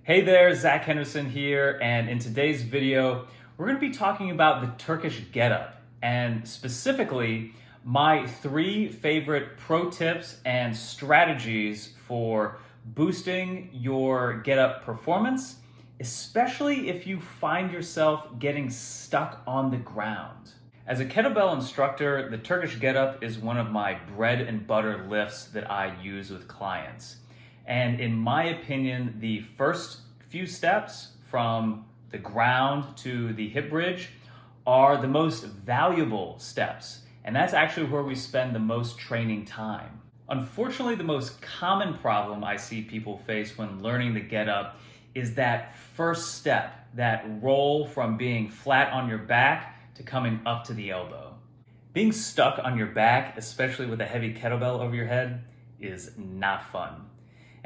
Hey there, Zach Henderson here, and in today's video, we're going to be talking about the Turkish getup, and specifically my 3 favorite pro tips and strategies for boosting your getup performance, especially if you find yourself getting stuck on the ground. As a kettlebell instructor, the Turkish getup is one of my bread and butter lifts that I use with clients. And in my opinion, the first few steps from the ground to the hip bridge are the most valuable steps. And that's actually where we spend the most training time. Unfortunately, the most common problem I see people face when learning the getup is that first step, that roll from being flat on your back to coming up to the elbow. Being stuck on your back, especially with a heavy kettlebell over your head, is not fun.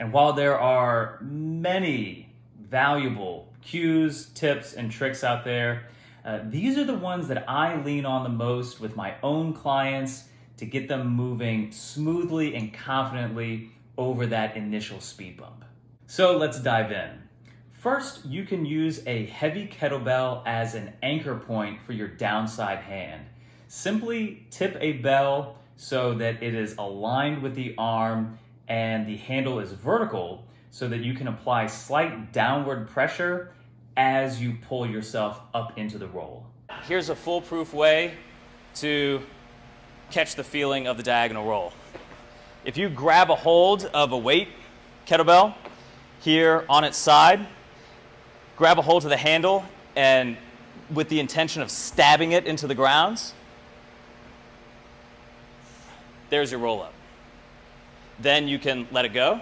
And while there are many valuable cues, tips, and tricks out there, these are the ones that I lean on the most with my own clients to get them moving smoothly and confidently over that initial speed bump. So let's dive in. First, you can use a heavy kettlebell as an anchor point for your downside hand. Simply tip a bell so that it is aligned with the arm and the handle is vertical so that you can apply slight downward pressure as you pull yourself up into the roll. Here's a foolproof way to catch the feeling of the diagonal roll. If you grab a hold of a weight kettlebell here on its side, grab a hold of the handle and with the intention of stabbing it into the ground, there's your roll up. Then you can let it go.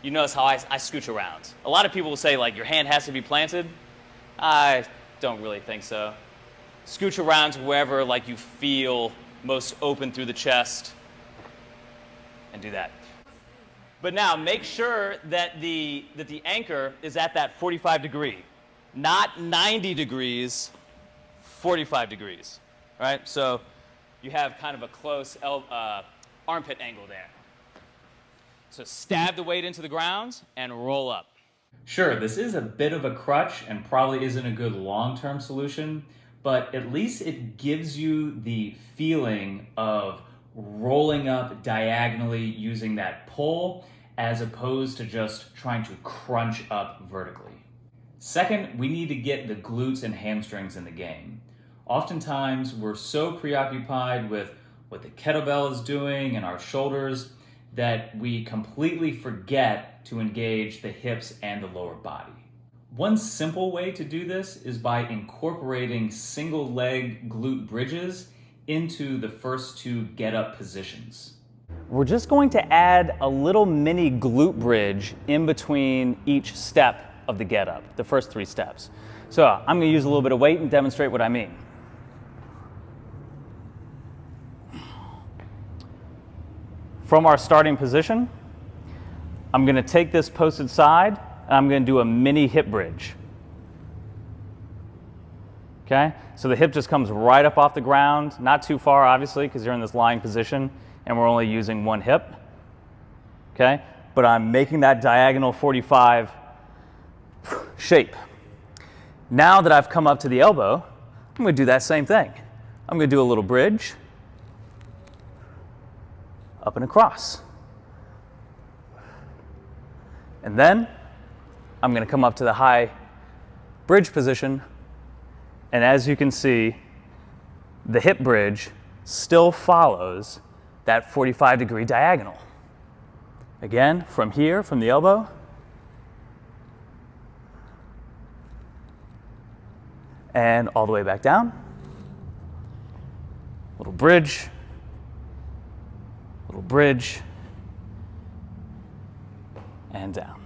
You notice how I scooch around. A lot of people will say, like, your hand has to be planted. I don't really think so. Scooch around to wherever like you feel most open through the chest and do that. But now make sure that the anchor is at that 45 degree, not 90 degrees, 45 degrees, right? So you have kind of a close armpit angle there. So stab the weight into the ground and roll up. Sure, this is a bit of a crutch and probably isn't a good long-term solution, but at least it gives you the feeling of rolling up diagonally using that pull as opposed to just trying to crunch up vertically. Second, we need to get the glutes and hamstrings in the game. Oftentimes, we're so preoccupied with what the kettlebell is doing and our shoulders that we completely forget to engage the hips and the lower body. One simple way to do this is by incorporating single leg glute bridges into the first 2 get-up positions. We're just going to add a little mini glute bridge in between each step of the get-up, the first 3 steps. So I'm going to use a little bit of weight and demonstrate what I mean. From our starting position, I'm going to take this posted side and I'm going to do a mini hip bridge. Okay? So the hip just comes right up off the ground, not too far obviously because you're in this lying position and we're only using one hip. Okay? But I'm making that diagonal 45 shape. Now that I've come up to the elbow, I'm going to do that same thing. I'm going to do a little bridge, up and across. And then I'm going to come up to the high bridge position, and as you can see, the hip bridge still follows that 45 degree diagonal. Again, from here, from the elbow, and all the way back down. Little bridge, and down.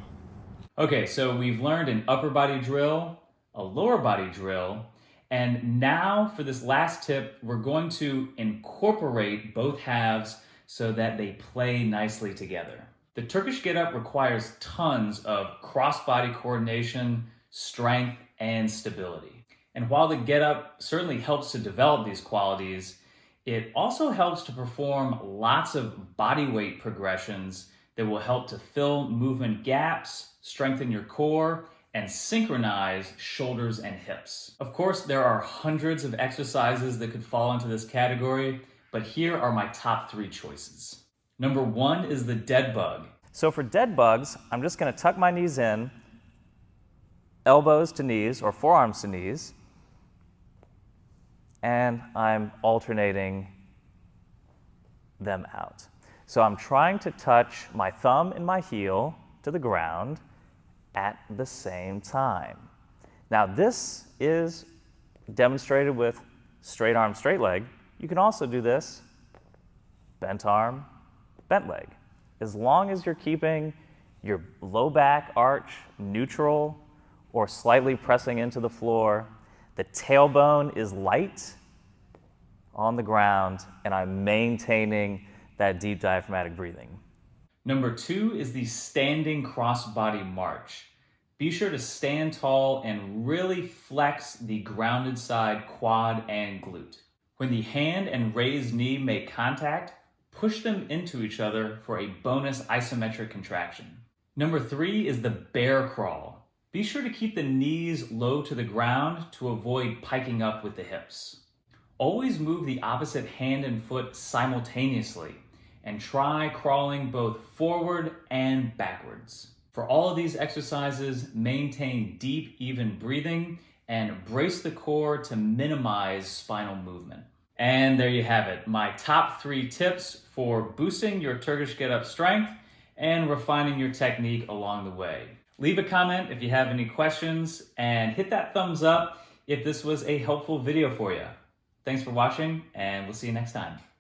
Okay, so we've learned an upper body drill, a lower body drill, and now for this last tip, we're going to incorporate both halves so that they play nicely together. The Turkish getup requires tons of cross-body coordination, strength, and stability. And while the getup certainly helps to develop these qualities, it also helps to perform lots of body weight progressions that will help to fill movement gaps, strengthen your core, and synchronize shoulders and hips. Of course, there are hundreds of exercises that could fall into this category, but here are my top 3 choices. Number 1 is the dead bug. So for dead bugs, I'm just gonna tuck my knees in, elbows to knees or forearms to knees, and I'm alternating them out. So I'm trying to touch my thumb and my heel to the ground at the same time. Now this is demonstrated with straight arm, straight leg. You can also do this bent arm, bent leg. As long as you're keeping your low back arch neutral or slightly pressing into the floor, the tailbone is light on the ground, and I'm maintaining that deep diaphragmatic breathing. Number 2 is the standing crossbody march. Be sure to stand tall and really flex the grounded side quad and glute. When the hand and raised knee make contact, push them into each other for a bonus isometric contraction. Number 3 is the bear crawl. Be sure to keep the knees low to the ground to avoid piking up with the hips. Always move the opposite hand and foot simultaneously, and try crawling both forward and backwards. For all of these exercises, maintain deep, even breathing and brace the core to minimize spinal movement. And there you have it, my top 3 tips for boosting your Turkish get-up strength and refining your technique along the way. Leave a comment if you have any questions, and hit that thumbs up if this was a helpful video for you. Thanks for watching, and we'll see you next time.